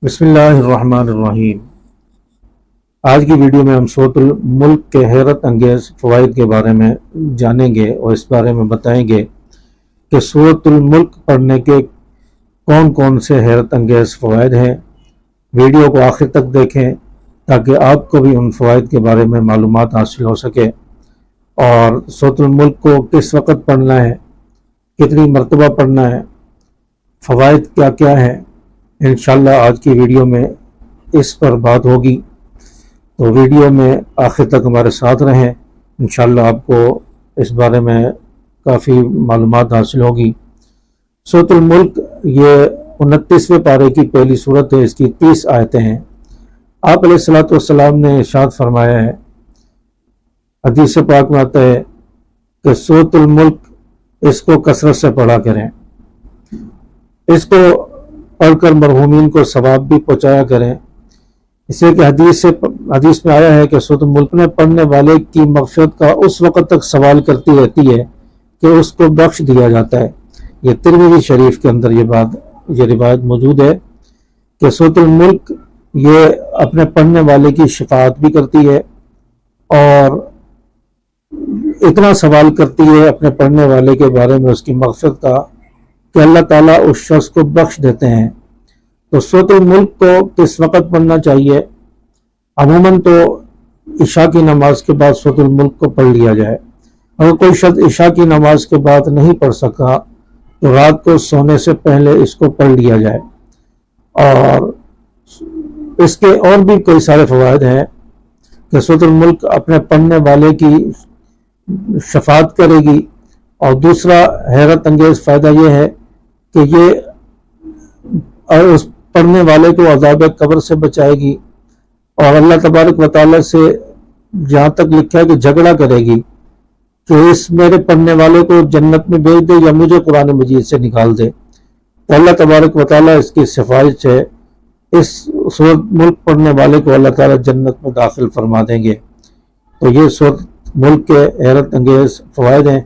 بسم اللہ الرحمن الرحیم۔ آج کی ویڈیو میں ہم سورۃ الملک کے حیرت انگیز فوائد کے بارے میں جانیں گے اور اس بارے میں بتائیں گے کہ سورۃ الملک پڑھنے کے کون کون سے حیرت انگیز فوائد ہیں۔ ویڈیو کو آخر تک دیکھیں تاکہ آپ کو بھی ان فوائد کے بارے میں معلومات حاصل ہو سکے، اور سورۃ الملک کو کس وقت پڑھنا ہے، کتنی مرتبہ پڑھنا ہے، فوائد کیا کیا ہیں، انشاءاللہ آج کی ویڈیو میں اس پر بات ہوگی۔ تو ویڈیو میں آخر تک ہمارے ساتھ رہیں، انشاءاللہ آپ کو اس بارے میں کافی معلومات حاصل ہوگی۔ سورۃ الملک یہ 29ویں پارے کی پہلی سورت ہے، اس کی 30 آیتیں ہیں۔ آپ علیہ الصلوۃ والسلام نے ارشاد فرمایا ہے، حدیث پاک میں آتا ہے کہ سورۃ الملک اس کو کثرت سے پڑھا کریں، اس کو پڑھ کر مرحومین کو ثواب بھی پہنچایا کریں، اس لیے کہ حدیث میں آیا ہے کہ سورۃ الملک میں پڑھنے والے کی مغفرت کا اس وقت تک سوال کرتی رہتی ہے کہ اس کو بخش دیا جاتا ہے۔ یہ ترمذی شریف کے اندر یہ روایت موجود ہے کہ سورۃ الملک یہ اپنے پڑھنے والے کی شفاعت بھی کرتی ہے اور اتنا سوال کرتی ہے اپنے پڑھنے والے کے بارے میں اس کی مغفرت کا کہ اللہ تعالیٰ اس شخص کو بخش دیتے ہیں۔ تو سورۃ الملک کو کس وقت پڑھنا چاہیے؟ عموماً تو عشاء کی نماز کے بعد سورۃ الملک کو پڑھ لیا جائے۔ اگر کوئی شخص عشاء کی نماز کے بعد نہیں پڑھ سکا تو رات کو سونے سے پہلے اس کو پڑھ لیا جائے۔ اور اس کے اور بھی کئی سارے فوائد ہیں کہ سورۃ الملک اپنے پڑھنے والے کی شفاعت کرے گی، اور دوسرا حیرت انگیز فائدہ یہ ہے کہ یہ اس پڑھنے والے کو عذاب قبر سے بچائے گی، اور اللہ تبارک و تعالیٰ سے جہاں تک لکھا ہے کہ جھگڑا کرے گی کہ اس میرے پڑھنے والے کو جنت میں بھیج دے یا مجھے قرآن مجید سے نکال دے، تو اللہ تبارک و تعالیٰ اس کی سفارش سے اس سورۃ ملک پڑھنے والے کو اللہ تعالیٰ جنت میں داخل فرما دیں گے۔ تو یہ سورۃ ملک کے حیرت انگیز فوائد ہیں،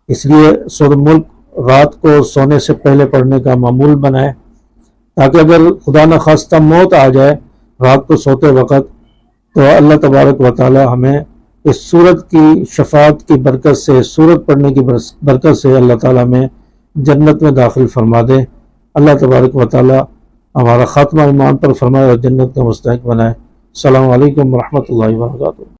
اس لیے سورۃ ملک رات کو سونے سے پہلے پڑھنے کا معمول بنائے، تاکہ اگر خدا نخواستہ موت آ جائے رات کو سوتے وقت تو اللہ تبارک و تعالی ہمیں اس سورت کی شفاعت کی برکت سے، سورت پڑھنے کی برکت سے اللہ تعالیٰ ہمیں جنت میں داخل فرما دے۔ اللہ تبارک و تعالی ہمارا خاتمہ ایمان پر فرمائے اور جنت کا مستحق بنائے۔ السلام علیکم ورحمۃ اللہ وبرکاتہ۔